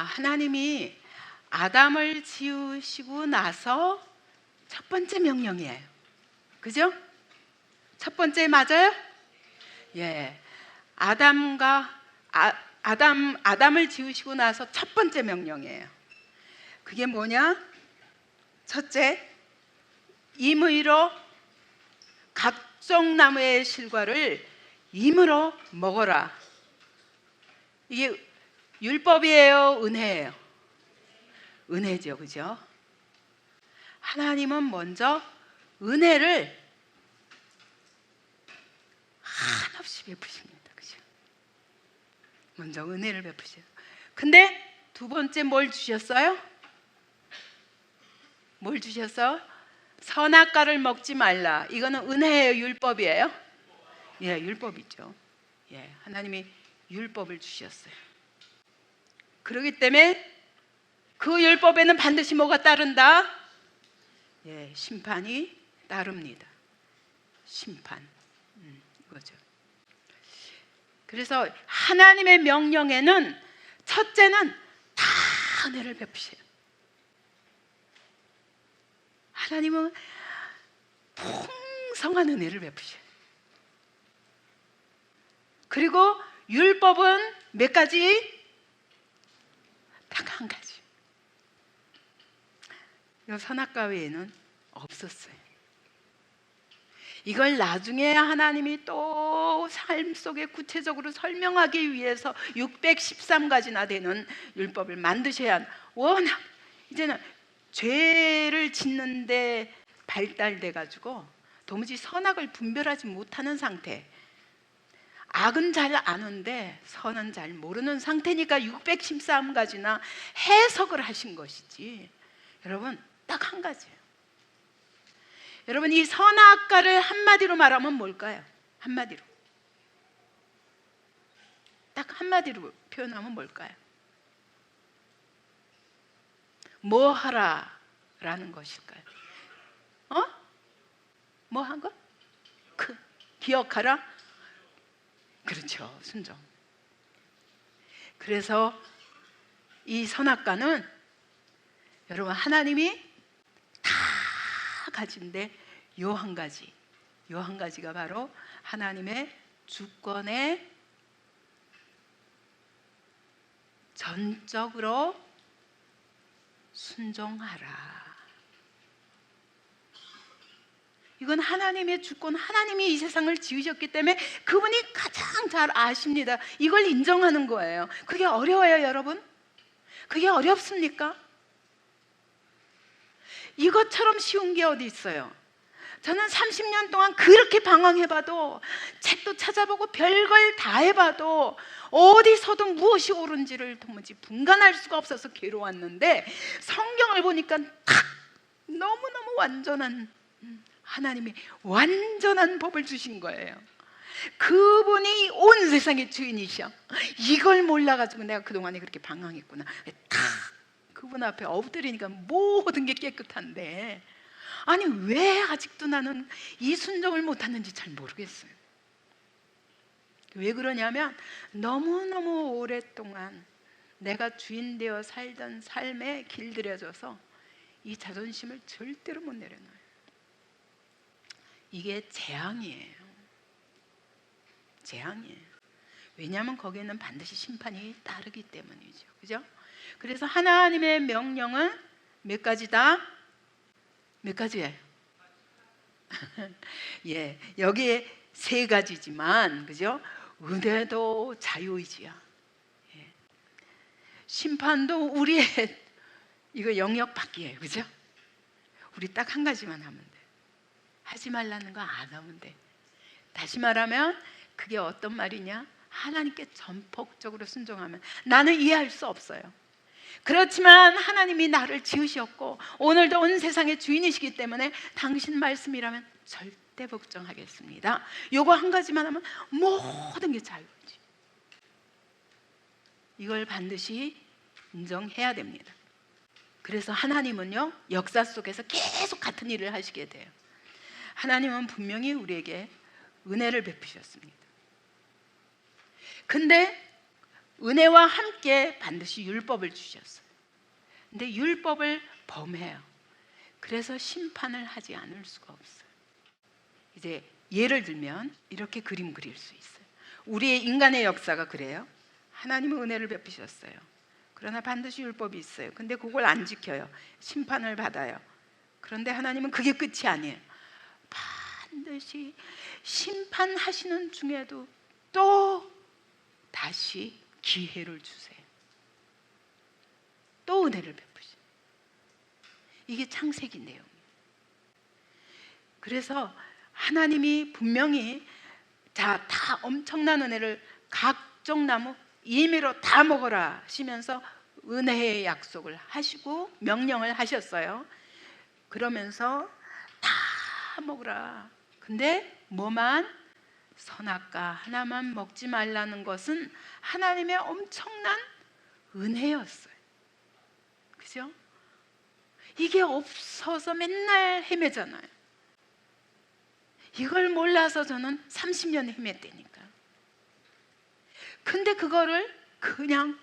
하나님이 아담을 지으시고 나서 첫 번째 명령이에요. 그죠? 첫 번째 맞아요? 예. 아담을 지으시고 나서 첫 번째 명령이에요. 그게 뭐냐? 첫째, 임의로 각종 나무의 실과를 임의로 먹어라. 이게 율법이에요, 은혜예요? 은혜죠, 그죠? 하나님은 먼저 은혜를 한없이 베푸십니다, 그죠? 먼저 은혜를 베푸셔요. 근데 두 번째 뭘 주셨어요? 뭘 주셨어? 선악과를 먹지 말라. 이거는 은혜예요, 율법이에요? 예, 율법이죠. 예, 하나님이 율법을 주셨어요. 그렇기 때문에 그 율법에는 반드시 뭐가 따른다? 예, 심판이 따릅니다. 심판. 이거죠. 그래서 하나님의 명령에는 첫째는 다 은혜를 베푸셔요. 하나님은 풍성한 은혜를 베푸셔요. 그리고 율법은 몇 가지? 딱 한 가지. 이 선악과 외에는 없었어요. 이걸 나중에 하나님이 또 삶 속에 구체적으로 설명하기 위해서 613가지나 되는 율법을 만드셔야 워낙 이제는 죄를 짓는데 발달돼 가지고 도무지 선악을 분별하지 못하는 상태, 악은 잘 아는데 선은 잘 모르는 상태니까 613가지나 해석을 하신 것이지. 여러분, 딱 한 가지예요. 여러분, 이 선악과를 한마디로 말하면 뭘까요? 한마디로, 딱 한마디로 표현하면 뭘까요? 뭐 하라 라는 것일까요? 뭐 한 거? 기억하라? 그렇죠, 순종. 그래서 이 선악과는 여러분, 하나님이 다 가진데 요 한 가지가 바로 하나님의 주권에 전적으로 순종하라. 이건 하나님의 주권, 하나님이 이 세상을 지으셨기 때문에 그분이 가장 잘 아십니다. 이걸 인정하는 거예요. 그게 어려워요, 여러분? 그게 어렵습니까? 이것처럼 쉬운 게 어디 있어요? 저는 30년 동안 그렇게 방황해봐도, 책도 찾아보고 별걸 다 해봐도 어디서도 무엇이 옳은지를 도무지 분간할 수가 없어서 괴로웠는데, 성경을 보니까 딱 너무너무 완전한, 하나님이 완전한 법을 주신 거예요. 그분이 온 세상의 주인이셔. 이걸 몰라가지고 내가 그동안에 그렇게 방황했구나. 딱 그분 앞에 엎드리니까 모든 게 깨끗한데, 아니 왜 아직도 나는 이 순종을 못하는지 잘 모르겠어요. 왜 그러냐면 너무너무 오랫동안 내가 주인 되어 살던 삶에 길들여져서 이 자존심을 절대로 못 내려놔요. 이게 재앙이에요. 재앙이에요. 왜냐하면 거기에는 반드시 심판이 따르기 때문이죠. 그죠? 그래서 하나님의 명령은 몇 가지다? 몇 가지예요? 예, 여기에 세 가지지만, 그죠? 은혜도 자유의지야. 예. 심판도 우리의 이거 영역 밖이에요, 그죠? 우리 딱 한 가지만 하면 돼. 하지 말라는 거 안 하면 돼. 다시 말하면 그게 어떤 말이냐? 하나님께 전폭적으로 순종하면. 나는 이해할 수 없어요. 그렇지만 하나님이 나를 지으셨고 오늘도 온 세상의 주인이시기 때문에 당신 말씀이라면 절대 복종하겠습니다. 요거 한 가지만 하면 모든 게 자유지. 이걸 반드시 인정해야 됩니다. 그래서 하나님은요, 역사 속에서 계속 같은 일을 하시게 돼요. 하나님은 분명히 우리에게 은혜를 베푸셨습니다. 근데 은혜와 함께 반드시 율법을 주셨어요. 근데 율법을 범해요. 그래서 심판을 하지 않을 수가 없어요. 이제 예를 들면 이렇게 그림 그릴 수 있어요. 우리의 인간의 역사가 그래요. 하나님은 은혜를 베푸셨어요. 그러나 반드시 율법이 있어요. 근데 그걸 안 지켜요. 심판을 받아요. 그런데 하나님은 그게 끝이 아니에요. 반드시 심판하시는 중에도 또 다시 기회를 주세요. 또 은혜를 베푸세요. 이게 창세기 내용이에요. 그래서 하나님이 분명히 다 엄청난 은혜를 각종 나무 임의로 다 먹어라 하시면서 은혜의 약속을 하시고 명령을 하셨어요. 그러면서 다 먹으라. 근데 뭐만? 선악과 하나만 먹지 말라는 것은 하나님의 엄청난 은혜였어요. 그죠? 이게 없어서 맨날 헤매잖아요. 이걸 몰라서 저는 30년 헤맸다니까. 근데 그거를 그냥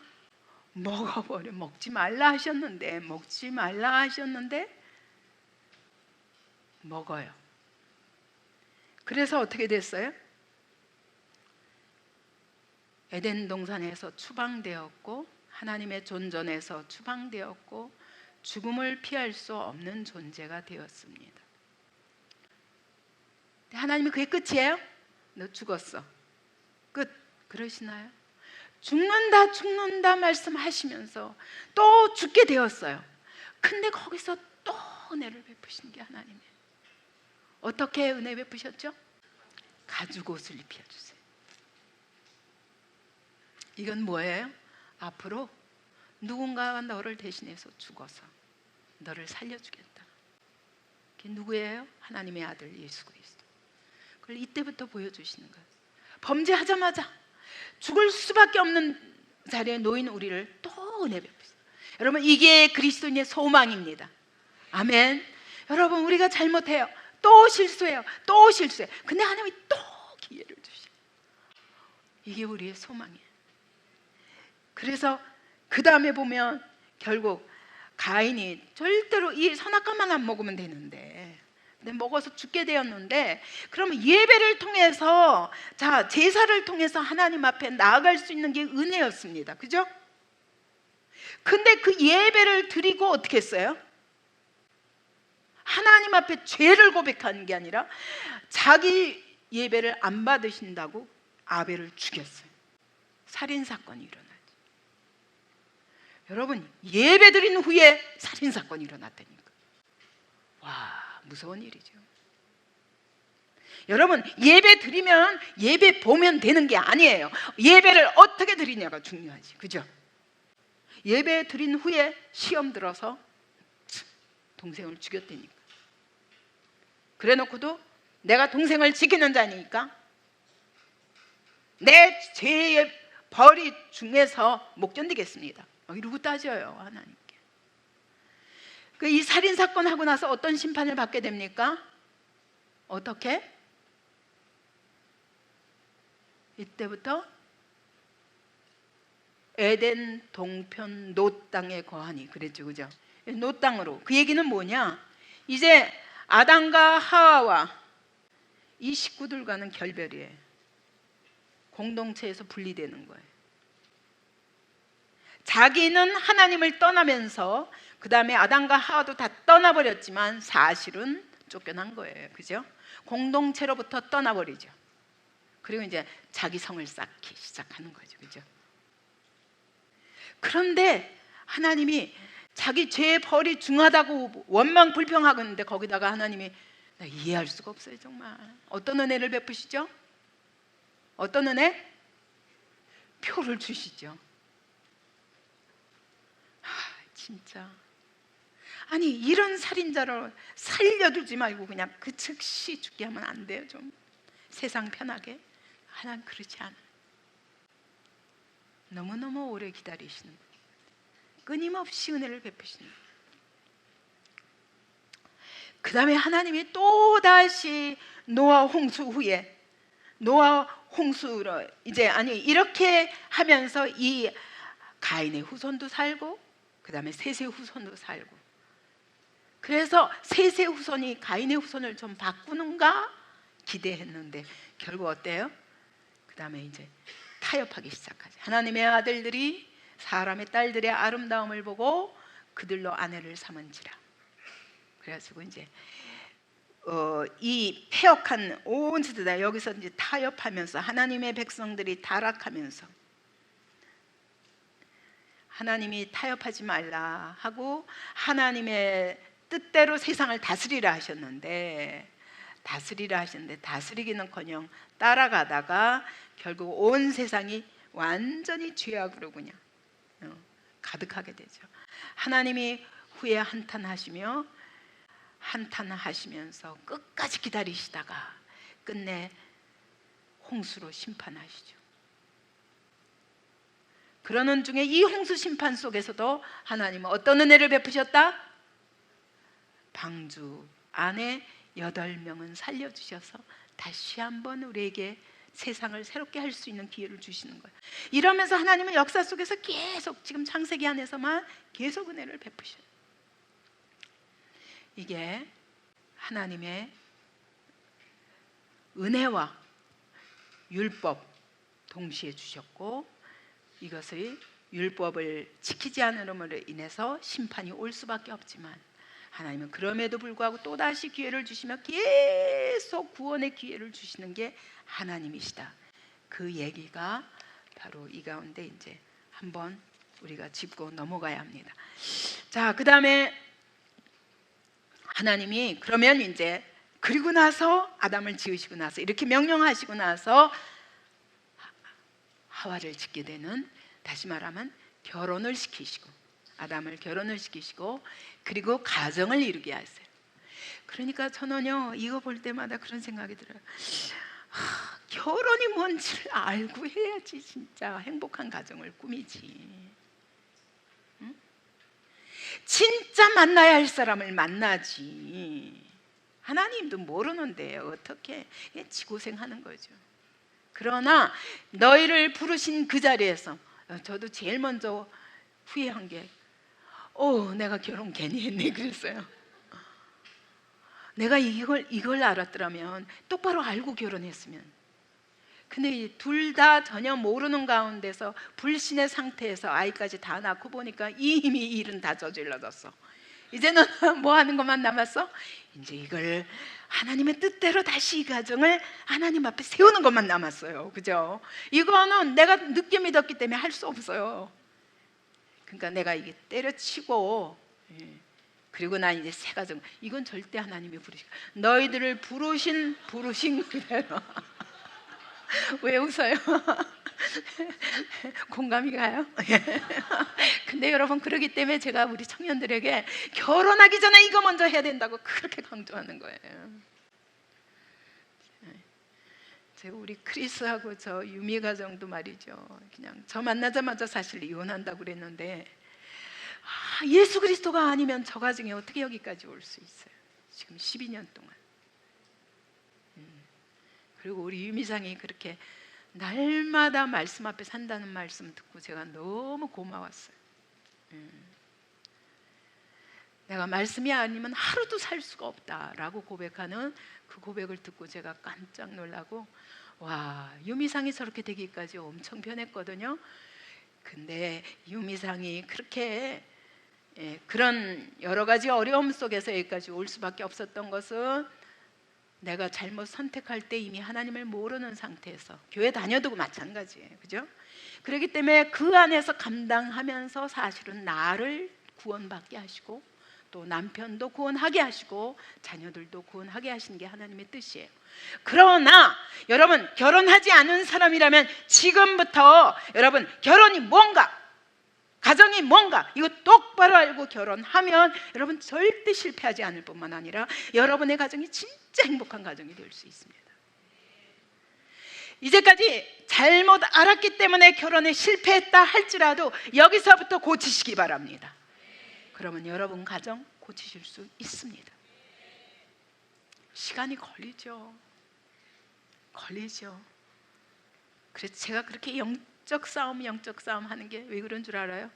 먹지 말라 하셨는데 먹어요. 그래서 어떻게 됐어요? 에덴 동산에서 추방되었고 하나님의 존전에서 추방되었고 죽음을 피할 수 없는 존재가 되었습니다. 하나님은 그게 끝이에요? 너 죽었어. 끝. 그러시나요? 죽는다 말씀하시면서 또 죽게 되었어요. 근데 거기서 또 은혜를 베푸신 게 하나님이에요. 어떻게 은혜 베푸셨죠? 가죽옷을 입혀주세요. 이건 뭐예요? 앞으로 누군가가 너를 대신해서 죽어서 너를 살려주겠다. 그게 누구예요? 하나님의 아들 예수 그리스도. 그걸 이때부터 보여주시는 거예요. 범죄하자마자 죽을 수밖에 없는 자리에 놓인 우리를 또 은혜 베푸세요. 여러분, 이게 그리스도인의 소망입니다. 아멘. 여러분, 우리가 잘못해요. 또 실수해요. 근데 하나님이 또 기회를 주셔요. 이게 우리의 소망이에요. 그래서 그 다음에 보면 결국 가인이 절대로 이 선악과만 안 먹으면 되는데 근데 먹어서 죽게 되었는데, 그러면 예배를 통해서, 자, 제사를 통해서 하나님 앞에 나아갈 수 있는 게 은혜였습니다. 그죠? 근데 그 예배를 드리고 어떻게 했어요? 하나님 앞에 죄를 고백하는 게 아니라 자기 예배를 안 받으신다고 아벨을 죽였어요. 살인사건이 일어나죠. 여러분, 예배 드린 후에 살인사건이 일어났다니까. 와, 무서운 일이죠. 여러분, 예배 드리면 예배 보면 되는 게 아니에요. 예배를 어떻게 드리냐가 중요하지. 그죠? 예배 드린 후에 시험 들어서 동생을 죽였다니까. 그래 놓고도 내가 동생을 지키는 자니까 내 죄의 벌이 중에서 못 견디겠습니다. 이러고 따져요, 하나님께. 이 살인사건 하고 나서 어떤 심판을 받게 됩니까? 어떻게? 이때부터 에덴 동편 놋 땅에 거하니 그랬죠, 그죠? 놋 땅으로. 그 얘기는 뭐냐? 이제 아담과 하와와 이 식구들과는 결별이에요. 공동체에서 분리되는 거예요. 자기는 하나님을 떠나면서 그 다음에 아담과 하와도 다 떠나버렸지만 사실은 쫓겨난 거예요. 그죠? 공동체로부터 떠나버리죠. 그리고 이제 자기 성을 쌓기 시작하는 거죠. 그죠? 그런데 하나님이 자기 죄의 벌이 중하다고 원망 불평하고 있는데 거기다가 하나님이, 나 이해할 수가 없어요, 정말. 어떤 은혜를 베푸시죠? 어떤 은혜? 표를 주시죠. 진짜. 아니, 이런 살인자를 살려두지 말고 그냥 그 즉시 죽게 하면 안 돼요, 좀. 세상 편하게. 하나님 그렇지 않아요. 너무너무 오래 기다리시는 거예요. 끊임없이 은혜를 베푸시는 거예요. 그 다음에 하나님이 또다시 노아 홍수 후에 노아 홍수로 이제 아니 이렇게 하면서 이 가인의 후손도 살고 그다음에 셋의 후손도 살고, 그래서 셋의 후손이 가인의 후손을 좀 바꾸는가 기대했는데 결국 어때요? 그다음에 이제 타협하기 시작하지. 하나님의 아들들이 사람의 딸들의 아름다움을 보고 그들로 아내를 삼은지라. 그래가지고 이제 이 패역한 온 세대다 여기서 이제 타협하면서 하나님의 백성들이 타락하면서 하나님이 타협하지 말라 하고 하나님의 뜻대로 세상을 다스리라 하셨는데 다스리기는커녕 따라가다가 결국 온 세상이 완전히 죄악으로 그냥 가득하게 되죠. 하나님이 후에 한탄하시면서 끝까지 기다리시다가 끝내 홍수로 심판하시죠. 그러는 중에 이 홍수 심판 속에서도 하나님은 어떤 은혜를 베푸셨다? 방주 안에 8명은 살려주셔서 다시 한번 우리에게 세상을 새롭게 할 수 있는 기회를 주시는 거예요. 이러면서 하나님은 역사 속에서 계속 지금 창세기 안에서만 계속 은혜를 베푸셔요. 이게 하나님의 은혜와 율법 동시에 주셨고, 이것의 율법을 지키지 않음으로 인해서 심판이 올 수밖에 없지만 하나님은 그럼에도 불구하고 또다시 기회를 주시며 계속 구원의 기회를 주시는 게 하나님이시다. 그 얘기가 바로 이 가운데 이제 한번 우리가 짚고 넘어가야 합니다. 자, 그 다음에 하나님이 그러면 이제 그리고 나서 아담을 지으시고 나서 이렇게 명령하시고 나서 하와를 짓게 되는, 다시 말하면 결혼을 시키시고 아담을 결혼을 시키시고 그리고 가정을 이루게 하세요. 그러니까 저는요 이거 볼 때마다 그런 생각이 들어요. 결혼이 뭔지를 알고 해야지 진짜 행복한 가정을 꾸미지. 응? 진짜 만나야 할 사람을 만나지. 하나님도 모르는데 어떻게 지고생하는 거죠. 그러나 너희를 부르신 그 자리에서 저도 제일 먼저 후회한 게 내가 결혼 괜히 했네 그랬어요. 내가 이걸 알았더라면, 똑바로 알고 결혼했으면. 근데 둘 다 전혀 모르는 가운데서 불신의 상태에서 아이까지 다 낳고 보니까 이미 일은 다 저질러졌어. 이제는 뭐 하는 것만 남았어? 이제 이걸 하나님의 뜻대로 다시 이 가정을 하나님 앞에 세우는 것만 남았어요. 그죠? 이거는 내가 늦게 믿었기 때문에 할 수 없어요. 그러니까 내가 이게 때려치고, 그리고 난 이제 새 가정, 이건 절대 하나님이 부르신, 너희들을 부르신 그대로. 왜 웃어요? 공감이 가요? 근데 여러분, 그러기 때문에 제가 우리 청년들에게 결혼하기 전에 이거 먼저 해야 된다고 그렇게 강조하는 거예요. 제가 우리 크리스하고 저 유미 가정도 말이죠, 그냥 저 만나자마자 사실 이혼한다고 그랬는데 예수 그리스도가 아니면 저 가정이 어떻게 여기까지 올 수 있어요? 지금 12년 동안. 그리고 우리 유미상이 그렇게 날마다 말씀 앞에 산다는 말씀 듣고 제가 너무 고마웠어요. 내가 말씀이 아니면 하루도 살 수가 없다라고 고백하는 그 고백을 듣고 제가 깜짝 놀라고, 와, 유미상이 저렇게 되기까지 엄청 변했거든요. 근데 유미상이 그렇게 그런 여러 가지 어려움 속에서 여기까지 올 수밖에 없었던 것은 내가 잘못 선택할 때 이미 하나님을 모르는 상태에서, 교회 다녀도 마찬가지예요. 그죠? 그렇기 때문에 그 안에서 감당하면서 사실은 나를 구원받게 하시고 또 남편도 구원하게 하시고 자녀들도 구원하게 하시는 게 하나님의 뜻이에요. 그러나 여러분, 결혼하지 않은 사람이라면 지금부터 여러분, 결혼이 뭔가, 가정이 뭔가, 이거 똑바로 알고 결혼하면 여러분 절대 실패하지 않을 뿐만 아니라 여러분의 가정이 진짜 행복한 가정이 될 수 있습니다. 이제까지 잘못 알았기 때문에 결혼에 실패했다 할지라도 여기서부터 고치시기 바랍니다. 그러면 여러분 가정 고치실 수 있습니다. 시간이 걸리죠. 걸리죠. 그래서 제가 그렇게 영적 싸움 하는 게 왜 그런 줄 알아요?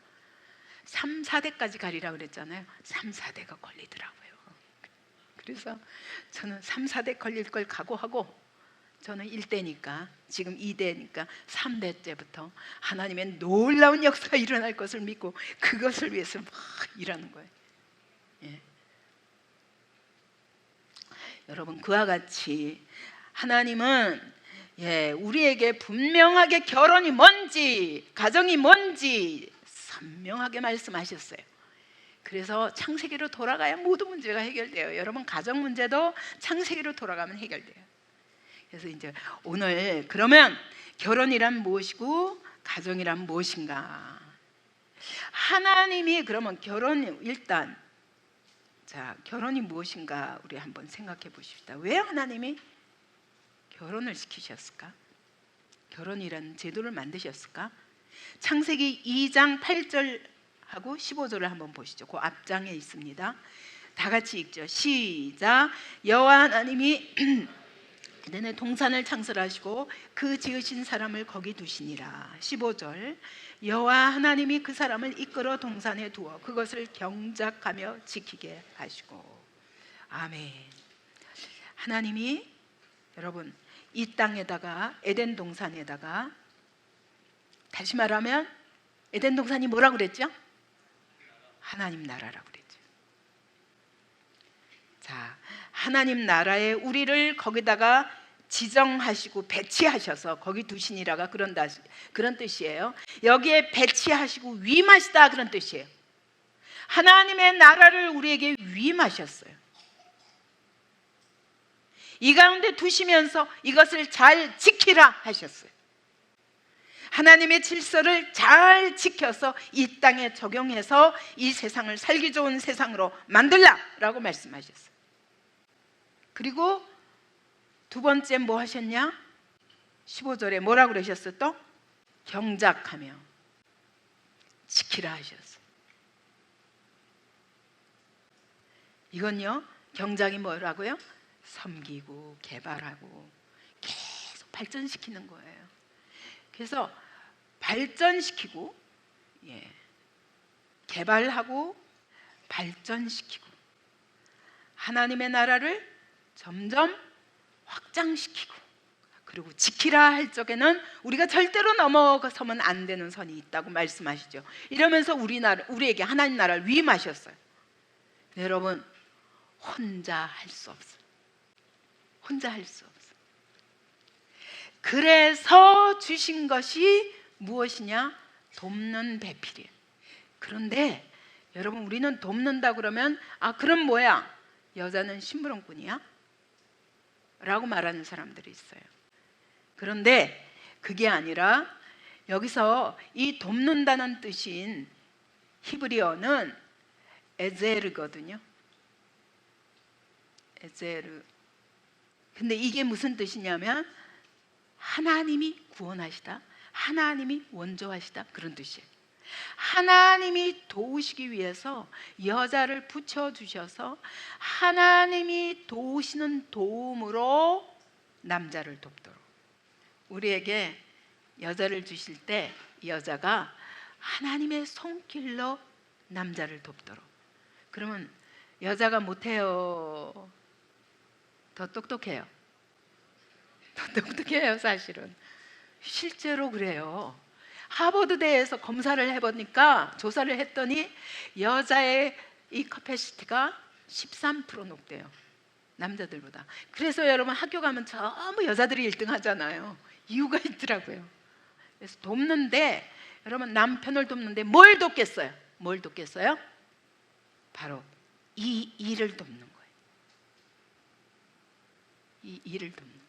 3, 4대까지 가리라 그랬잖아요. 3, 4대가 걸리더라고요. 그래서 저는 3, 4대 걸릴 걸 각오하고, 저는 1대니까, 지금 2대니까 3대 때부터 하나님의 놀라운 역사가 일어날 것을 믿고 그것을 위해서 막 일하는 거예요. 예. 여러분, 그와 같이 하나님은 우리에게 분명하게 결혼이 뭔지, 가정이 뭔지 선명하게 말씀하셨어요. 그래서 창세기로 돌아가야 모든 문제가 해결돼요. 여러분, 가정 문제도 창세기로 돌아가면 해결돼요. 그래서 이제 오늘 그러면 결혼이란 무엇이고 가정이란 무엇인가? 하나님이 그러면 일단 결혼이 무엇인가 우리 한번 생각해 보십시다. 왜 하나님이 결혼을 시키셨을까? 결혼이라는 제도를 만드셨을까? 창세기 2장 8절하고 15절을 한번 보시죠. 그 앞장에 있습니다. 다 같이 읽죠. 시작. 여호와 하나님이 에덴의 동산을 창설하시고 그 지으신 사람을 거기 두시니라. 15절. 여호와 하나님이 그 사람을 이끌어 동산에 두어 그것을 경작하며 지키게 하시고. 아멘. 하나님이 여러분 이 땅에다가, 에덴 동산에다가, 다시 말하면 에덴 동산이 뭐라고 그랬죠? 하나님 나라라고 그랬죠. 자, 하나님 나라에 우리를 거기다가 지정하시고 배치하셔서 거기 두시니라가 그런 뜻이에요. 여기에 배치하시고 위임하시다 그런 뜻이에요. 하나님의 나라를 우리에게 위임하셨어요. 이 가운데 두시면서 이것을 잘 지키라 하셨어요. 하나님의 질서를 잘 지켜서 이 땅에 적용해서 이 세상을 살기 좋은 세상으로 만들라라고 말씀하셨어요. 그리고 두 번째 뭐 하셨냐? 15절에 뭐라고 그러셨어요? 또 경작하며 지키라 하셨어요. 이건요, 경작이 뭐라고요? 섬기고 개발하고 계속 발전시키는 거예요. 그래서 발전시키고 개발하고 발전시키고 하나님의 나라를 점점 확장시키고, 그리고 지키라 할 적에는 우리가 절대로 넘어서면 안 되는 선이 있다고 말씀하시죠. 이러면서 우리에게 하나님 나라를 위임하셨어요. 여러분, 혼자 할 수 없어요. 혼자 할 수 없어요. 그래서 주신 것이 무엇이냐? 돕는 배필이에요. 그런데 여러분, 우리는 돕는다 그러면 그럼 뭐야? 여자는 심부름꾼이야? 라고 말하는 사람들이 있어요. 그런데 그게 아니라 여기서 이 돕는다는 뜻인 히브리어는 에제르거든요. 에제르. 근데 이게 무슨 뜻이냐면 하나님이 구원하시다, 하나님이 원조하시다 그런 뜻이에요. 하나님이 도우시기 위해서 여자를 붙여주셔서 하나님이 도우시는 도움으로 남자를 돕도록, 우리에게 여자를 주실 때 여자가 하나님의 손길로 남자를 돕도록. 그러면 여자가 못해요? 더 똑똑해요? 더 똑똑해요. 사실은 실제로 그래요. 하버드대에서 검사를 해보니까, 조사를 했더니 여자의 이 커패시티가 13% 높대요, 남자들보다. 그래서 여러분 학교 가면 전부 여자들이 1등 하잖아요. 이유가 있더라고요. 그래서 돕는데, 여러분 남편을 돕는데 뭘 돕겠어요? 뭘 돕겠어요? 바로 이 일을 돕는 거예요. 이 일을 돕는 거예요.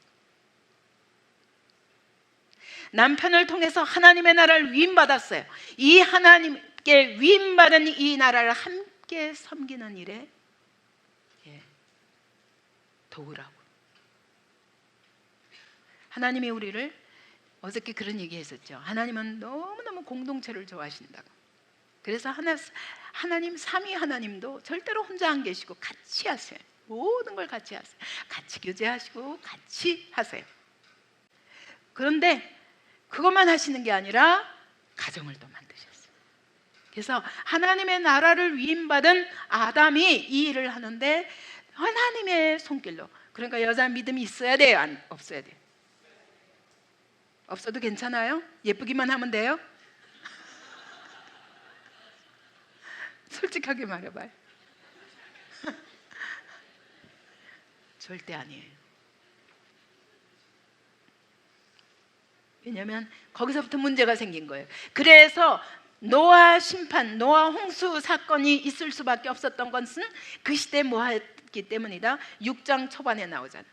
남편을 통해서 하나님의 나라를 위임받았어요. 이 하나님께 위임받은 이 나라를 함께 섬기는 일에 도우라고. 하나님이 우리를, 어저께 그런 얘기 했었죠. 하나님은 너무너무 공동체를 좋아하신다고. 그래서 하나님, 삼위 하나님도 절대로 혼자 안 계시고 같이 하세요. 모든 걸 같이 하세요. 같이 교제하시고 같이 하세요. 그런데 그것만 하시는 게 아니라 가정을 또 만드셨어요. 그래서 하나님의 나라를 위임받은 아담이 이 일을 하는데 하나님의 손길로, 그러니까 여자 믿음이 있어야 돼요? 없어야 돼요? 없어도 괜찮아요? 예쁘기만 하면 돼요? 솔직하게 말해봐요. 절대 아니에요. 왜냐하면 거기서부터 문제가 생긴 거예요. 그래서 노아 심판, 노아 홍수 사건이 있을 수밖에 없었던 것은 그 시대에 뭐했기 때문이다. 6장 초반에 나오잖아.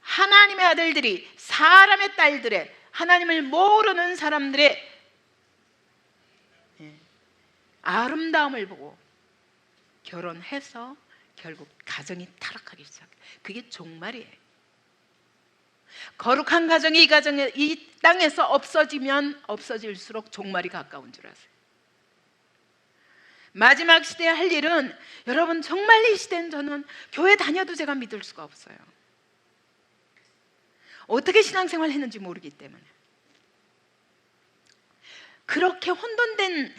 하나님의 아들들이 사람의 딸들의, 하나님을 모르는 사람들의 아름다움을 보고 결혼해서 결국 가정이 타락하기 시작해요. 그게 종말이에요. 거룩한 가정이 이 땅에서 없어지면 없어질수록 종말이 가까운 줄 아세요? 마지막 시대에 할 일은, 여러분 정말 이 시대는 저는 교회 다녀도 제가 믿을 수가 없어요. 어떻게 신앙생활 했는지 모르기 때문에. 그렇게 혼돈된,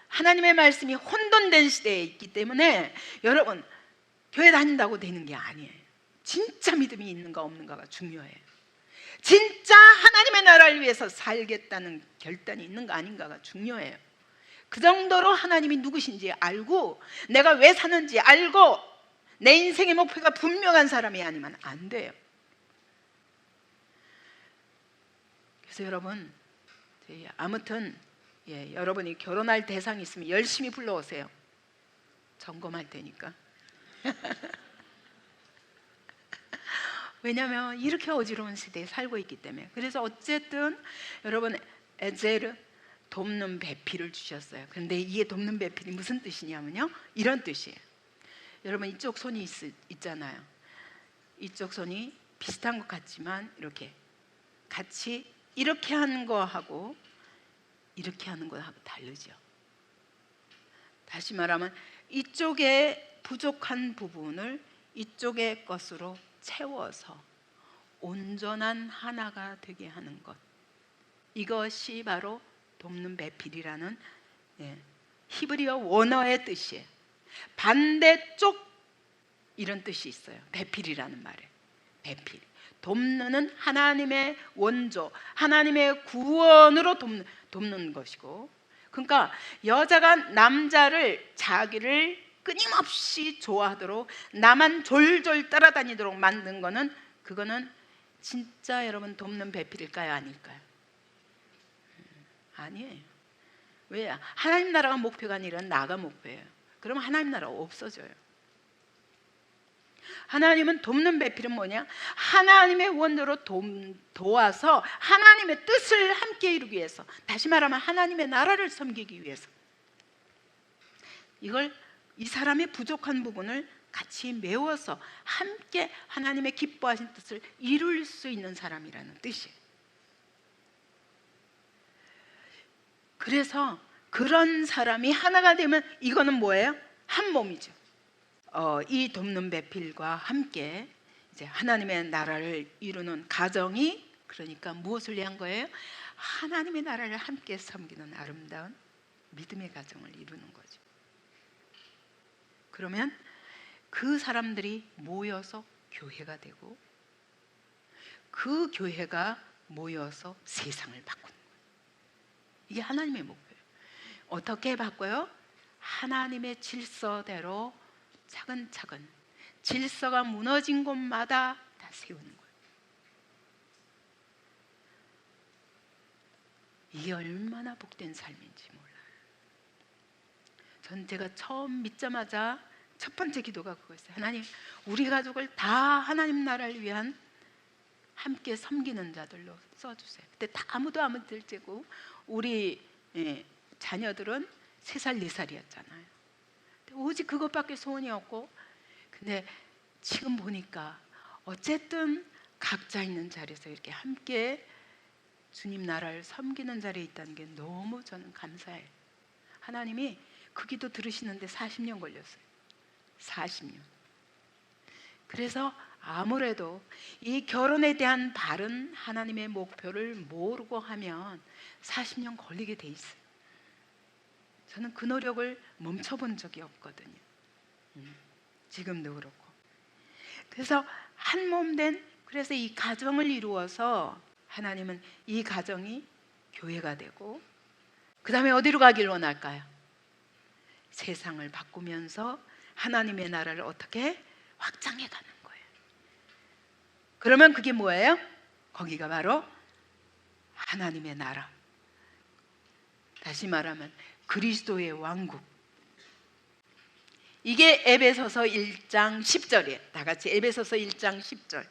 하나님의 말씀이 혼돈된 시대에 있기 때문에 여러분 교회 다닌다고 되는 게 아니에요. 진짜 믿음이 있는가 없는가가 중요해요. 진짜 하나님의 나라를 위해서 살겠다는 결단이 있는가 아닌가가 중요해요. 그 정도로 하나님이 누구신지 알고 내가 왜 사는지 알고 내 인생의 목표가 분명한 사람이 아니면 안 돼요. 그래서 여러분, 아무튼 여러분이 결혼할 대상이 있으면 열심히 불러오세요. 점검할 테니까. 왜냐하면 이렇게 어지러운 시대에 살고 있기 때문에. 그래서 어쨌든 여러분, 에제르, 돕는 배필을 주셨어요. 그런데 이게 돕는 배필이 무슨 뜻이냐면요, 이런 뜻이에요. 여러분 이쪽 손이 있잖아요. 이쪽 손이 비슷한 것 같지만 이렇게 같이 이렇게 하는 거하고 이렇게 하는 거하고 다르죠. 다시 말하면 이쪽에 부족한 부분을 이쪽의 것으로 채워서 온전한 하나가 되게 하는 것, 이것이 바로 돕는 배필이라는 히브리어 원어의 뜻이에요. 반대쪽 이런 뜻이 있어요. 배필이라는 말에. 배필, 돕는 하나님의 원조, 하나님의 구원으로 돕는 것이고, 그러니까 여자가 남자를 자기를 끊임없이 좋아하도록 나만 졸졸 따라다니도록 만든 거는, 그거는 진짜 여러분 돕는 배필일까요? 아닐까요? 아니에요. 왜? 하나님 나라가 목표가 아니라 나가 목표예요. 그러면 하나님 나라가 없어져요. 하나님은 돕는 배필은 뭐냐? 하나님의 원으로 도와서 하나님의 뜻을 함께 이루기 위해서, 다시 말하면 하나님의 나라를 섬기기 위해서, 이걸 이 사람의 부족한 부분을 같이 메워서 함께 하나님의 기뻐하신 뜻을 이룰 수 있는 사람이라는 뜻이에요. 그래서 그런 사람이 하나가 되면 이거는 뭐예요? 한 몸이죠. 이 돕는 배필과 함께 이제 하나님의 나라를 이루는 가정이, 그러니까 무엇을 위한 거예요? 하나님의 나라를 함께 섬기는 아름다운 믿음의 가정을 이루는 거죠. 그러면 그 사람들이 모여서 교회가 되고, 그 교회가 모여서 세상을 바꾸는 거예요. 이게 하나님의 목표예요. 어떻게 바꿔요? 하나님의 질서대로 차근차근 질서가 무너진 곳마다 다 세우는 거예요. 이게 얼마나 복된 삶인지 몰라요. 전 제가 처음 믿자마자 첫 번째 기도가 그거였어요. 하나님, 우리 가족을 다 하나님 나라를 위한 함께 섬기는 자들로 써주세요. 그때 다 아무도 안 들지고 우리 자녀들은 3살, 4살이었잖아요. 오직 그것밖에 소원이 없고, 근데 지금 보니까 어쨌든 각자 있는 자리에서 이렇게 함께 주님 나라를 섬기는 자리에 있다는 게 너무 저는 감사해요. 하나님이 그 기도 들으시는데 40년 걸렸어요. 40년. 그래서 아무래도 이 결혼에 대한 바른 하나님의 목표를 모르고 하면 40년 걸리게 돼 있어요. 저는 그 노력을 멈춰본 적이 없거든요. 지금도 그렇고. 그래서 한 몸 된, 그래서 이 가정을 이루어서 하나님은 이 가정이 교회가 되고, 그 다음에 어디로 가길 원할까요? 세상을 바꾸면서 하나님의 나라를 어떻게 확장해 가는 거예요. 그러면 그게 뭐예요? 거기가 바로 하나님의 나라. 다시 말하면 그리스도의 왕국. 이게 에베소서 1장 10절이에요. 다 같이 에베소서 1장 10절.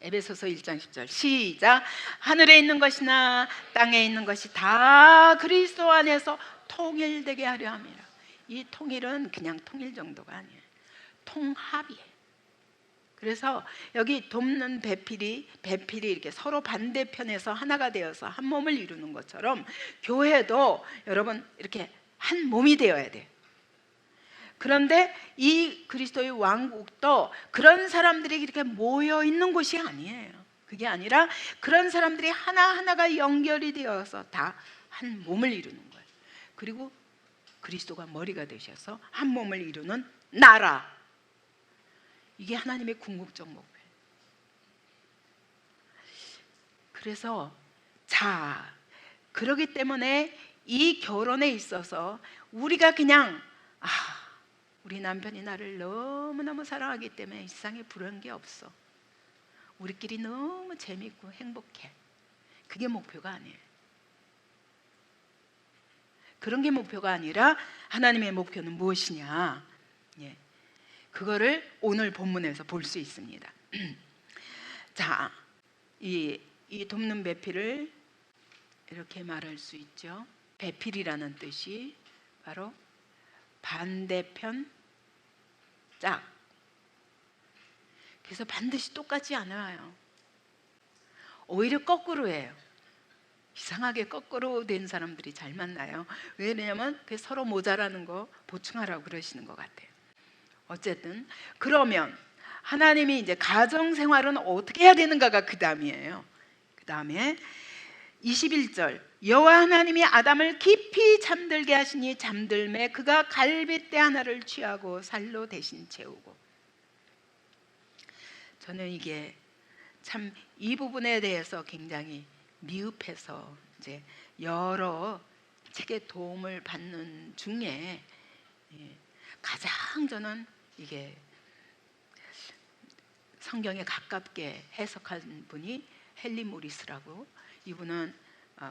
에베소서 1장 10절 시작. 하늘에 있는 것이나 땅에 있는 것이 다 그리스도 안에서 통일되게 하려 함이라. 이 통일은 그냥 통일 정도가 아니에요. 통합이에요. 그래서 여기 돕는 배필이 이렇게 서로 반대편에서 하나가 되어서 한 몸을 이루는 것처럼 교회도 여러분 이렇게 한 몸이 되어야 돼요. 그런데 이 그리스도의 왕국도 그런 사람들이 이렇게 모여 있는 곳이 아니에요. 그게 아니라 그런 사람들이 하나하나가 연결이 되어서 다 한 몸을 이루는 거예요. 그리고 그리스도가 머리가 되셔서 한 몸을 이루는 나라. 이게 하나님의 궁극적 목표예요. 그래서 그러기 때문에 이 결혼에 있어서 우리가 그냥 우리 남편이 나를 너무너무 사랑하기 때문에 이 세상에 부러운 게 없어. 우리끼리 너무 재밌고 행복해. 그게 목표가 아니에요. 그런 게 목표가 아니라 하나님의 목표는 무엇이냐? 그거를 오늘 본문에서 볼 수 있습니다. 자, 이 돕는 배필을 이렇게 말할 수 있죠. 배필이라는 뜻이 바로 반대편 짝. 그래서 반드시 똑같지 않아요. 오히려 거꾸로 해요. 이상하게 거꾸로 된 사람들이 잘 만나요. 왜냐하면 서로 모자라는 거 보충하라고 그러시는 것 같아요. 어쨌든 그러면 하나님이 이제 가정 생활은 어떻게 해야 되는가가 그 다음이에요. 그 다음에 21절 여호와 하나님이 아담을 깊이 잠들게 하시니 잠들매 그가 갈빗대 하나를 취하고 살로 대신 채우고. 저는 이게 참 이 부분에 대해서 굉장히 미흡해서 이제 여러 책의 도움을 받는 중에 가장 저는 이게 성경에 가깝게 해석한 분이 헨리 모리스라고, 이분은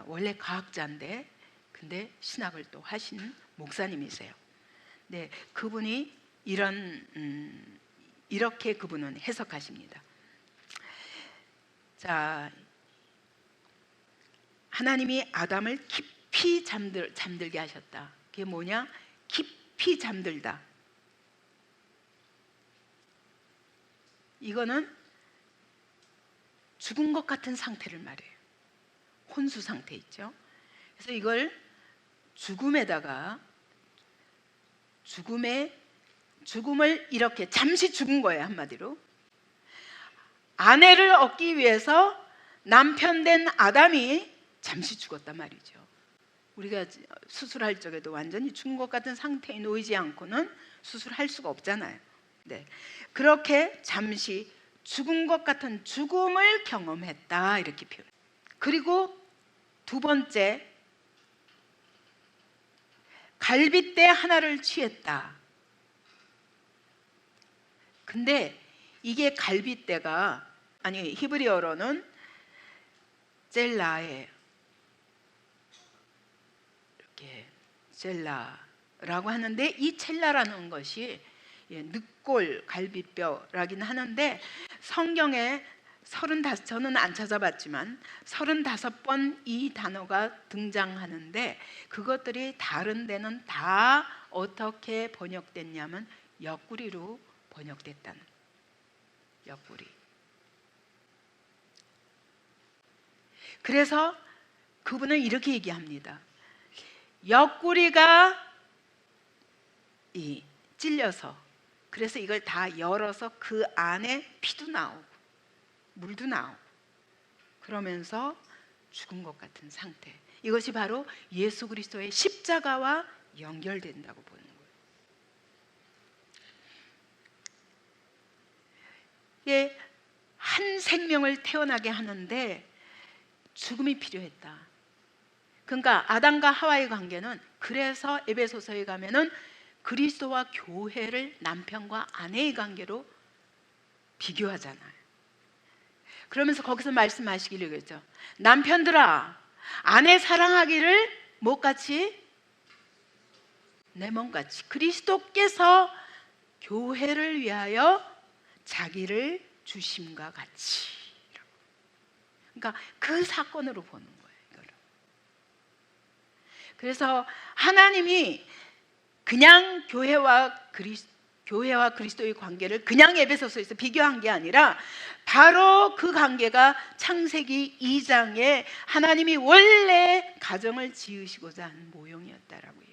원래 과학자인데 근데 신학을 또 하신 목사님이세요. 네, 그분이 이렇게 그분은 해석하십니다. 자, 하나님이 아담을 깊이 잠들게 하셨다. 그게 뭐냐? 깊이 잠들다. 이거는 죽은 것 같은 상태를 말해요. 혼수 상태 있죠. 그래서 이걸 죽음을 이렇게 잠시 죽은 거예요. 한마디로 아내를 얻기 위해서 남편 된 아담이 잠시 죽었단 말이죠. 우리가 수술할 적에도 완전히 죽은 것 같은 상태에 놓이지 않고는 수술할 수가 없잖아요. 네, 그렇게 잠시 죽은 것 같은 죽음을 경험했다 이렇게 표현. 그리고 두 번째, 갈빗대 하나를 취했다. 근데 이게 갈빗대가 아니 히브리어로는 젤라예요. 이렇게 젤라라고 하는데 이 첼라라는 것이 늑골 갈빗뼈라긴 하는데 성경에 저는 안 찾아봤지만 35번 이 단어가 등장하는데 그것들이 다른 데는 다 어떻게 번역됐냐면 옆구리로 번역됐다는, 옆구리. 그래서 그분은 이렇게 얘기합니다. 옆구리가 찔려서 그래서 이걸 다 열어서 그 안에 피도 나오고 물도 나오고 그러면서 죽은 것 같은 상태. 이것이 바로 예수 그리스도의 십자가와 연결된다고 보는 거예요. 이게 한 생명을 태어나게 하는데 죽음이 필요했다. 그러니까 아담과 하와의 관계는, 그래서 에베소서에 가면은 그리스도와 교회를 남편과 아내의 관계로 비교하잖아요. 그러면서 거기서 말씀하시기를 그랬죠. 남편들아, 아내 사랑하기를 뭐같이? 내 몸같이. 그리스도께서 교회를 위하여 자기를 주심과 같이. 그러니까 그 사건으로 보는 거예요, 이거를. 그래서 하나님이 그냥 교회와 그리스도의 관계를 그냥 에베소서에서 비교한 게 아니라 바로 그 관계가 창세기 2장에 하나님이 원래 가정을 지으시고자 하는 모형이었다라고 해요.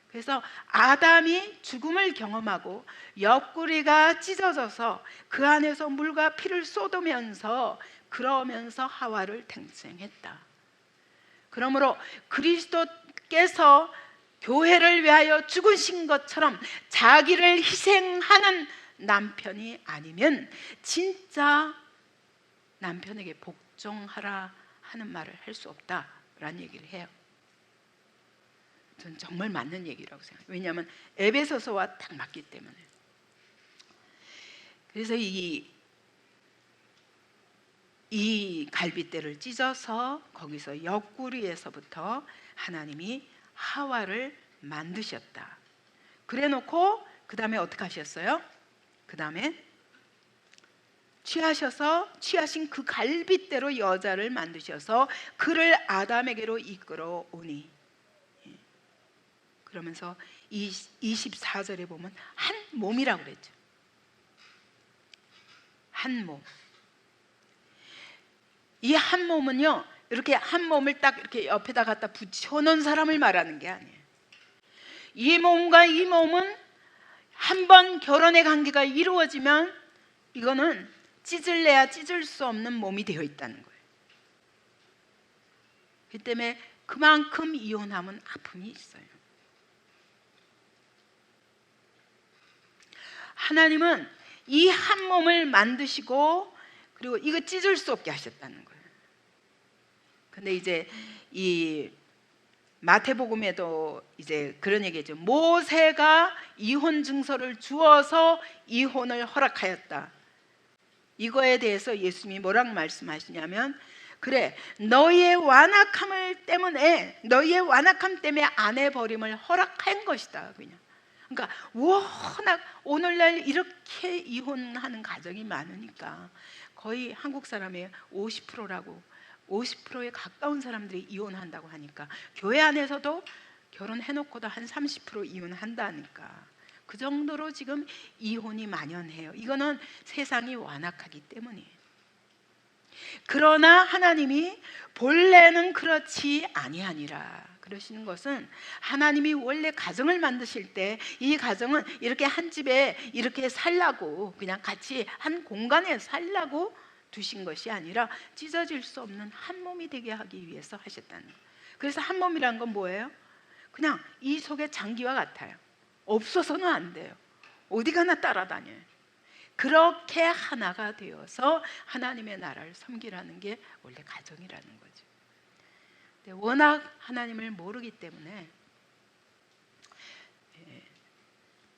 그래서 아담이 죽음을 경험하고 옆구리가 찢어져서 그 안에서 물과 피를 쏟으면서 그러면서 하와를 탄생했다. 그러므로 그리스도께서 교회를 위하여 죽으신 것처럼 자기를 희생하는 남편이 아니면 진짜 남편에게 복종하라 하는 말을 할 수 없다라는 얘기를 해요. 저는 정말 맞는 얘기라고 생각해요. 왜냐하면 에베소서와 딱 맞기 때문에. 그래서 이 갈빗대를 찢어서 거기서 옆구리에서부터 하나님이 하와를 만드셨다. 그래놓고 그 다음에 어떻게 하셨어요? 그 다음에 취하신 그 갈빗대로 여자를 만드셔서 그를 아담에게로 이끌어 오니. 그러면서 24절에 보면 한 몸이라고 그랬죠. 한 몸. 이 한 몸은요, 이렇게 한 몸을 딱 이렇게 옆에다 갖다 붙여놓은 사람을 말하는 게 아니에요. 이 몸과 이 몸은 한 번 결혼의 관계가 이루어지면 이거는 찢을래야 찢을 수 없는 몸이 되어 있다는 거예요. 그 때문에 그만큼 이혼하면 아픔이 있어요. 하나님은 이 한 몸을 만드시고 그리고 이거 찢을 수 없게 하셨다는 거예요. 근데 이제 이 마태복음에도 이제 그런 얘기죠. 모세가 이혼 증서를 주어서 이혼을 허락하였다. 이거에 대해서 예수님이 뭐라고 말씀하시냐면, 그래, 너희의 완악함 때문에 아내 버림을 허락한 것이다. 그냥. 그러니까 워낙 오늘날 이렇게 이혼하는 가정이 많으니까 거의 한국 사람의 50%라고 50%에 가까운 사람들이 이혼한다고 하니까 교회 안에서도 결혼해놓고도 한 30% 이혼한다니까 그 정도로 지금 이혼이 만연해요. 이거는 세상이 완악하기 때문이에요. 그러나 하나님이 본래는 그렇지 아니하니라 그러시는 것은, 하나님이 원래 가정을 만드실 때 이 가정은 이렇게 한 집에 이렇게 살라고, 그냥 같이 한 공간에 살라고 두신 것이 아니라 찢어질 수 없는 한 몸이 되게 하기 위해서 하셨다는 거예요. 그래서 한 몸이란 건 뭐예요? 그냥 이 속에 장기와 같아요. 없어서는 안 돼요. 어디 가나 따라다녀요. 그렇게 하나가 되어서 하나님의 나라를 섬기라는 게 원래 가정이라는 거죠. 근데 워낙 하나님을 모르기 때문에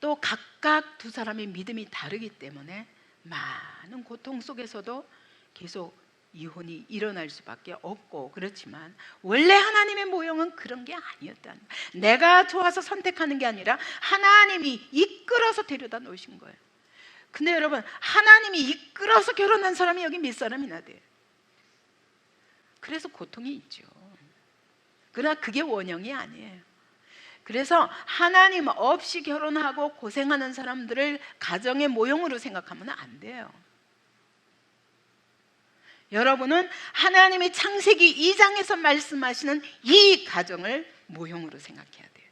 또 각각 두 사람의 믿음이 다르기 때문에 많은 고통 속에서도 계속 이혼이 일어날 수밖에 없고, 그렇지만 원래 하나님의 모형은 그런 게 아니었다는 거예요. 내가 좋아서 선택하는 게 아니라 하나님이 이끌어서 데려다 놓으신 거예요. 근데 여러분, 하나님이 이끌어서 결혼한 사람이 여기 몇 사람이나 돼요? 그래서 고통이 있죠. 그러나 그게 원형이 아니에요. 그래서 하나님 없이 결혼하고 고생하는 사람들을 가정의 모형으로 생각하면 안 돼요. 여러분은 하나님이 창세기 2장에서 말씀하시는 이 가정을 모형으로 생각해야 돼요.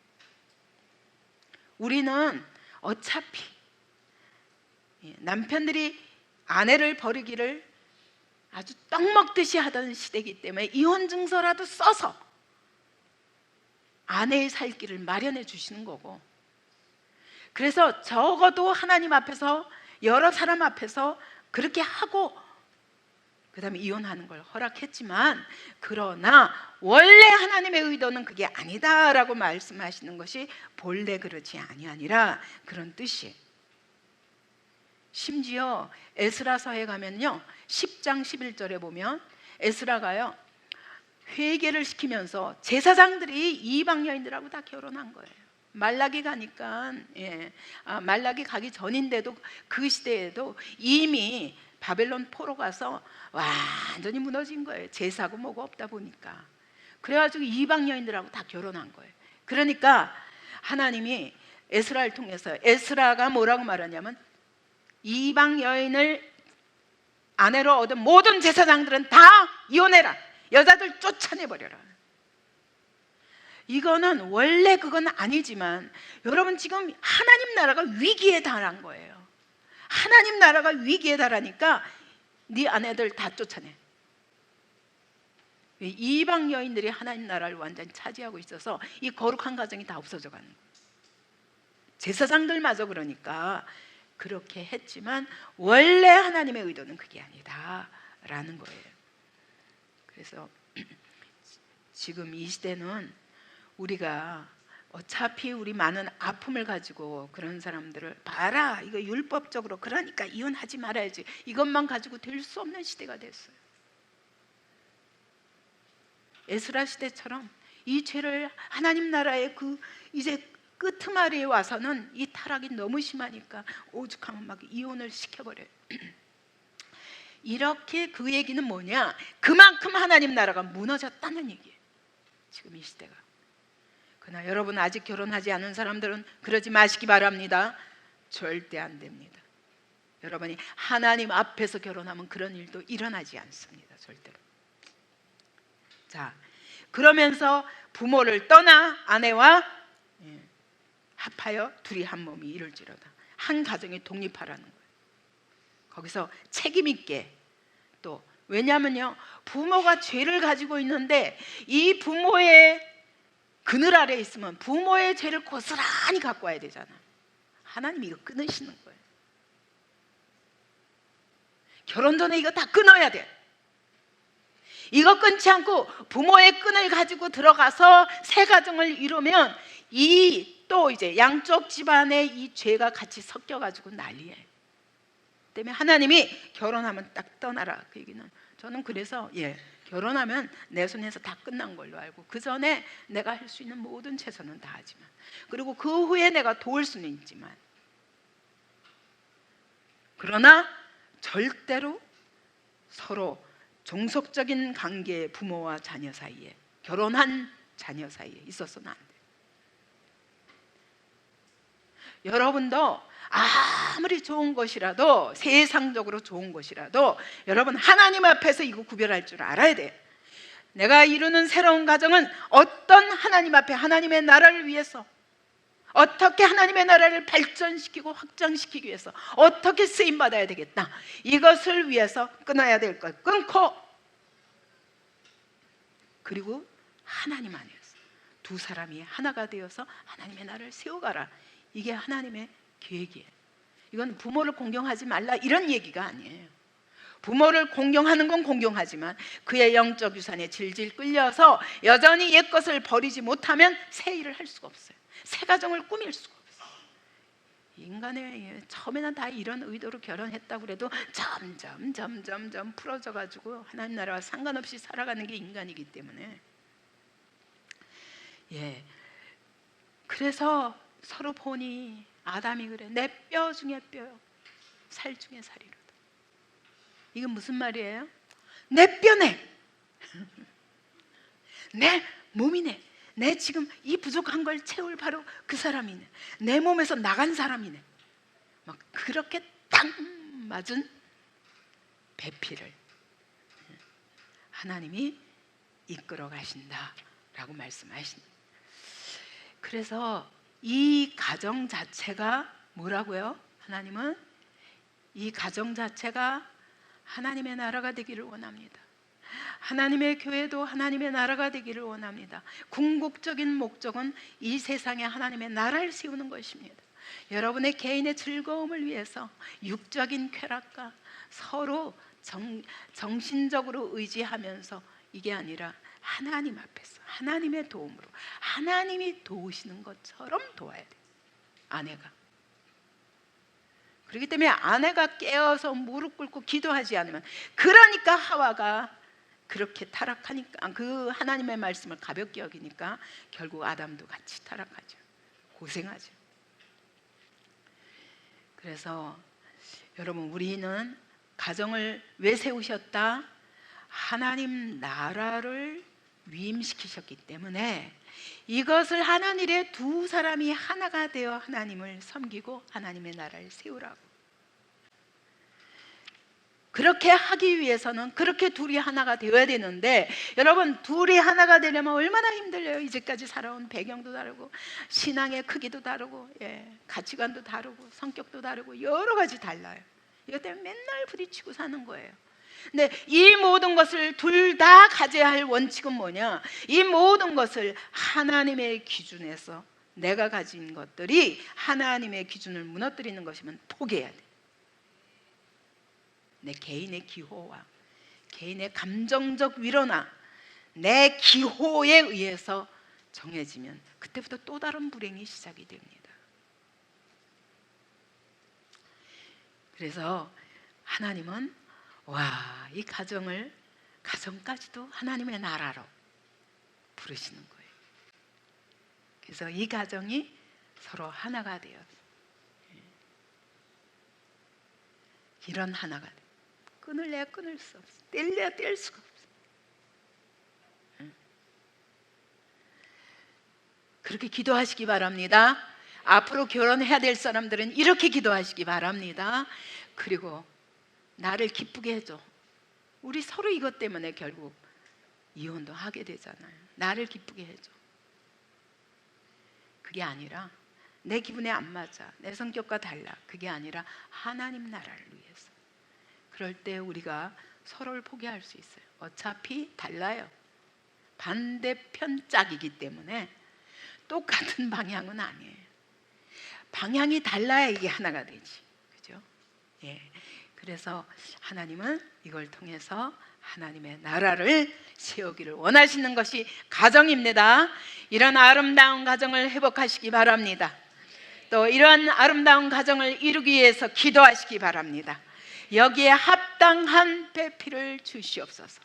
우리는 어차피 남편들이 아내를 버리기를 아주 떡 먹듯이 하던 시대이기 때문에 이혼 증서라도 써서 아내의 살 길을 마련해 주시는 거고, 그래서 적어도 하나님 앞에서, 여러 사람 앞에서 그렇게 하고 그 다음에 이혼하는 걸 허락했지만, 그러나 원래 하나님의 의도는 그게 아니다라고 말씀하시는 것이 본래 그렇지 아니하니라, 그런 뜻이에요. 심지어 에스라서에 가면요, 10장 11절에 보면 에스라가요 회개를 시키면서 제사장들이 이방 여인들하고 다 결혼한 거예요. 말라기 가니까, 말라기 가기 전인데도 그 시대에도 이미 바벨론 포로 가서 완전히 무너진 거예요. 제사고 뭐고 없다 보니까. 그래가지고 이방 여인들하고 다 결혼한 거예요. 그러니까 하나님이 에스라를 통해서, 에스라가 뭐라고 말하냐면 이방 여인을 아내로 얻은 모든 제사장들은 다 이혼해라, 여자들 쫓아내버려라. 이거는 원래 그건 아니지만 여러분, 지금 하나님 나라가 위기에 달한 거예요. 하나님 나라가 위기에 달하니까 네 아내들 다 쫓아내. 이방 여인들이 하나님 나라를 완전히 차지하고 있어서 이 거룩한 가정이 다 없어져 가는 거예요. 제사장들마저 그러니까 그렇게 했지만 원래 하나님의 의도는 그게 아니다라는 거예요. 그래서 지금 이 시대는 우리가 어차피 우리 많은 아픔을 가지고 그런 사람들을 봐라, 이거 율법적으로 그러니까 이혼하지 말아야지, 이것만 가지고 될 수 없는 시대가 됐어요. 에스라 시대처럼 이 죄를 하나님 나라의 그 이제 끄트머리에 와서는 이 타락이 너무 심하니까 오죽하면 막 이혼을 시켜버려요. 이렇게 그 얘기는 뭐냐, 그만큼 하나님 나라가 무너졌다는 얘기예요, 지금 이 시대가. 그러나 여러분, 아직 결혼하지 않은 사람들은 그러지 마시기 바랍니다. 절대 안 됩니다. 여러분이 하나님 앞에서 결혼하면 그런 일도 일어나지 않습니다, 절대로. 자, 그러면서 부모를 떠나 아내와 합하여 둘이 한 몸이 이룰지로다, 한 가정이 독립하라는 거예요. 거기서 책임 있게, 또 왜냐하면요, 부모가 죄를 가지고 있는데 이 부모의 그늘 아래 있으면 부모의 죄를 고스란히 갖고 와야 되잖아. 하나님이 이거 끊으시는 거예요. 결혼 전에 이거 다 끊어야 돼. 이거 끊지 않고 부모의 끈을 가지고 들어가서 새 가정을 이루면 이 또 이제 양쪽 집안의 이 죄가 같이 섞여가지고 난리예요. 때문에 하나님이 결혼하면 딱 떠나라, 그 얘기는. 저는 그래서 결혼하면 내 손에서 다 끝난 걸로 알고, 그 전에 내가 할 수 있는 모든 최선은 다 하지만, 그리고 그 후에 내가 도울 수는 있지만, 그러나 절대로 서로 종속적인 관계의 부모와 자녀 사이에, 결혼한 자녀 사이에 있어서는 안 돼요. 여러분도 아무리 좋은 것이라도, 세상적으로 좋은 것이라도 여러분 하나님 앞에서 이거 구별할 줄 알아야 돼요. 내가 이루는 새로운 가정은 어떤 하나님 앞에 하나님의 나라를 위해서, 어떻게 하나님의 나라를 발전시키고 확장시키기 위해서 어떻게 쓰임받아야 되겠다, 이것을 위해서 끊어야 될 것 끊고, 그리고 하나님 안에서 두 사람이 하나가 되어서 하나님의 나라를 세워가라, 이게 하나님의 계획이에요. 이건 부모를 공경하지 말라 이런 얘기가 아니에요. 부모를 공경하는 건 공경하지만 그의 영적 유산에 질질 끌려서 여전히 옛 것을 버리지 못하면 새 일을 할 수가 없어요. 새 가정을 꾸밀 수가 없어요. 인간의 처음에는 다 이런 의도로 결혼했다고 그래도 점점 풀어져 가지고 하나님 나라와 상관없이 살아가는 게 인간이기 때문에, 그래서 서로 보니 아담이 그래, 내 뼈 중에 뼈요, 살 중에 살이로다. 이건 무슨 말이에요? 내 뼈네, 내 몸이네, 내 지금 이 부족한 걸 채울 바로 그 사람이네, 내 몸에서 나간 사람이네. 막 그렇게 딱 맞은 배필을 하나님이 이끌어 가신다라고 말씀하십니다. 그래서 이 가정 자체가 뭐라고요? 하나님은 이 가정 자체가 하나님의 나라가 되기를 원합니다. 하나님의 교회도 하나님의 나라가 되기를 원합니다. 궁극적인 목적은 이 세상에 하나님의 나라를 세우는 것입니다. 여러분의 개인의 즐거움을 위해서 육적인 쾌락과 서로 정신적으로 의지하면서 이게 아니라 하나님 앞에서 하나님의 도움으로 하나님이 도우시는 것처럼 도와야 돼요. 아내가. 그렇기 때문에 아내가 깨어서 무릎 꿇고 기도하지 않으면, 그러니까 하와가 그렇게 타락하니까, 그 하나님의 말씀을 가볍게 여기니까 결국 아담도 같이 타락하죠. 고생하죠. 그래서 여러분, 우리는 가정을 왜 세우셨다? 하나님 나라를 위임시키셨기 때문에 이것을 하는 일에 두 사람이 하나가 되어 하나님을 섬기고 하나님의 나라를 세우라고. 그렇게 하기 위해서는 그렇게 둘이 하나가 되어야 되는데, 여러분, 둘이 하나가 되려면 얼마나 힘들어요. 이제까지 살아온 배경도 다르고 신앙의 크기도 다르고 가치관도 다르고 성격도 다르고 여러 가지 달라요. 이것 때문에 맨날 부딪히고 사는 거예요. 근데 이 모든 것을 둘 다 가져야 할 원칙은 뭐냐? 이 모든 것을 하나님의 기준에서, 내가 가진 것들이 하나님의 기준을 무너뜨리는 것이면 포기해야 돼. 내 개인의 기호와 개인의 감정적 위로나 내 기호에 의해서 정해지면 그때부터 또 다른 불행이 시작이 됩니다. 그래서 하나님은 이 가정까지도 하나님의 나라로 부르시는 거예요. 그래서 이 가정이 서로 하나가 되어서 이런 하나가 돼. 끊을래야 끊을 수 없어. 뗄래야 뗄 수가 없어. 그렇게 기도하시기 바랍니다. 앞으로 결혼해야 될 사람들은 이렇게 기도하시기 바랍니다. 그리고 나를 기쁘게 해줘. 우리 서로 이것 때문에 결국 이혼도 하게 되잖아요. 나를 기쁘게 해줘. 그게 아니라 내 기분에 안 맞아, 내 성격과 달라, 그게 아니라 하나님 나라를 위해서. 그럴 때 우리가 서로를 포기할 수 있어요. 어차피 달라요. 반대편 짝이기 때문에 똑같은 방향은 아니에요. 방향이 달라야 이게 하나가 되지. 그죠? 그래서 하나님은 이걸 통해서 하나님의 나라를 세우기를 원하시는 것이 가정입니다. 이런 아름다운 가정을 회복하시기 바랍니다. 또 이런 아름다운 가정을 이루기 위해서 기도하시기 바랍니다. 여기에 합당한 배필을 주시옵소서.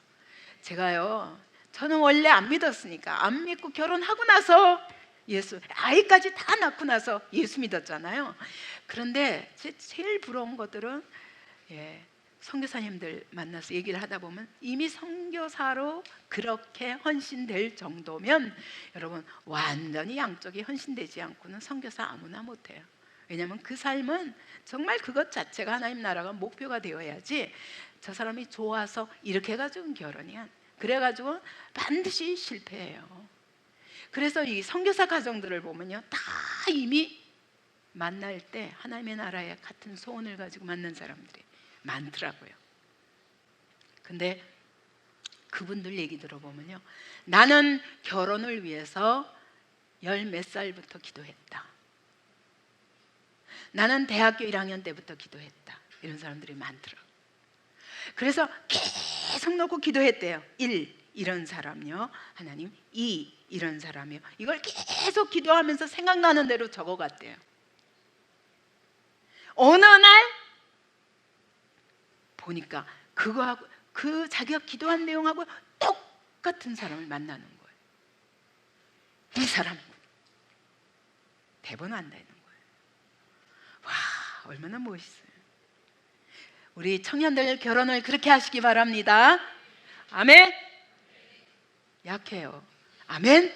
저는 원래 안 믿었으니까, 안 믿고 결혼하고 나서 아이까지 다 낳고 나서 예수 믿었잖아요. 그런데 제일 부러운 것들은 선교사님들 만나서 얘기를 하다 보면 이미 선교사로 그렇게 헌신될 정도면, 여러분, 완전히 양쪽이 헌신되지 않고는 선교사 아무나 못해요. 왜냐하면 그 삶은 정말 그것 자체가 하나님 나라가 목표가 되어야지, 저 사람이 좋아서 이렇게 해가지고는 결혼이야. 그래가지고 반드시 실패해요. 그래서 이 선교사 가정들을 보면요, 다 이미 만날 때 하나님의 나라에 같은 소원을 가지고 만난 사람들이 많더라고요. 근데 그분들 얘기 들어보면요, 나는 결혼을 위해서 10몇 살부터 기도했다. 나는 대학교 1학년 때부터 기도했다. 이런 사람들이 많더라고요. 그래서 계속 놓고 기도했대요. 1, 이런 사람요. 하나님, 2, 이런 사람이요. 이걸 계속 기도하면서 생각나는 대로 적어갔대요. 어느 날 보니까 그거하고 자기가 기도한 내용하고 똑같은 사람을 만나는 거예요. 이 사람 대번 안다 있는 거예요. 와, 얼마나 멋있어요. 우리 청년들 결혼을 그렇게 하시기 바랍니다. 아멘. 약해요. 아멘.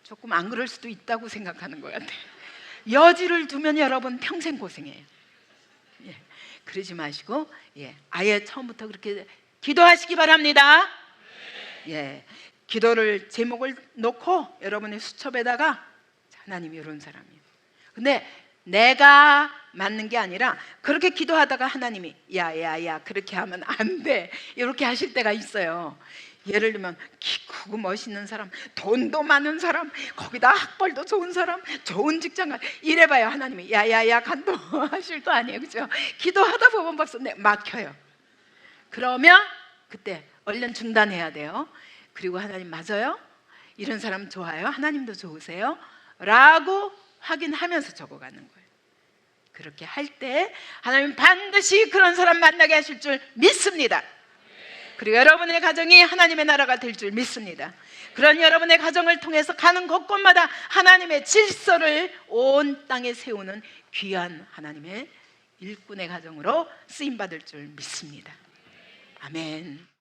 조금 안 그럴 수도 있다고 생각하는 것 같아요. 여지를 두면 여러분 평생 고생해요. 그러지 마시고 아예 처음부터 그렇게 기도하시기 바랍니다. 기도를 제목을 놓고 여러분의 수첩에다가, 하나님 이런 사람이에요. 근데 내가 맞는 게 아니라 그렇게 기도하다가 하나님이 야야야 그렇게 하면 안 돼 이렇게 하실 때가 있어요. 예를 들면 키 크고 멋있는 사람, 돈도 많은 사람, 거기다 학벌도 좋은 사람, 좋은 직장 가 이래봐요. 하나님이 야야야 간도하실 거 아니에요, 그죠? 기도하다 보면 벌써 막혀요. 그러면 그때 얼른 중단해야 돼요. 그리고 하나님 맞아요? 이런 사람 좋아요? 하나님도 좋으세요? 라고 확인하면서 적어가는 거예요. 그렇게 할 때 하나님 반드시 그런 사람 만나게 하실 줄 믿습니다. 그리고 여러분의 가정이 하나님의 나라가 될 줄 믿습니다. 그런 여러분의 가정을 통해서 가는 곳곳마다 하나님의 질서를 온 땅에 세우는 귀한 하나님의 일꾼의 가정으로 쓰임받을 줄 믿습니다. 아멘.